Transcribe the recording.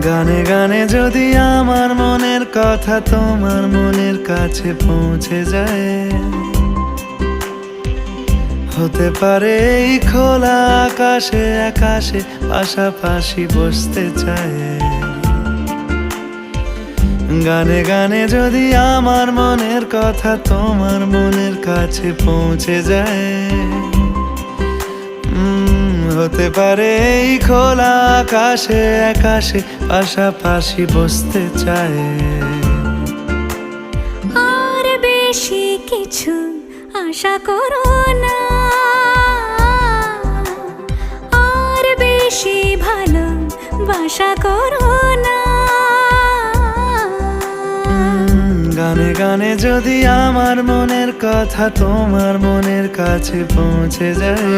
গানে গানে যদি আমার মনের কথা তোমার মনের কাছে পৌঁছে যায়, হতে পারে এই খোলা আকাশে আকাশে পাশাপাশি বসতে চায়। গানে গানে যদি আমার মনের কথা তোমার মনের কাছে পৌঁছে যায়, হতে পারে এই খোলা আকাশে আকাশে পাশাপাশি বসতে চায়। আর বেশি কিছু আশা করো না, আর বেশি ভালোবাসা করো না। গানে গানে যদি আমার মনের কথা তোমার মনের কাছে পৌঁছে যায়,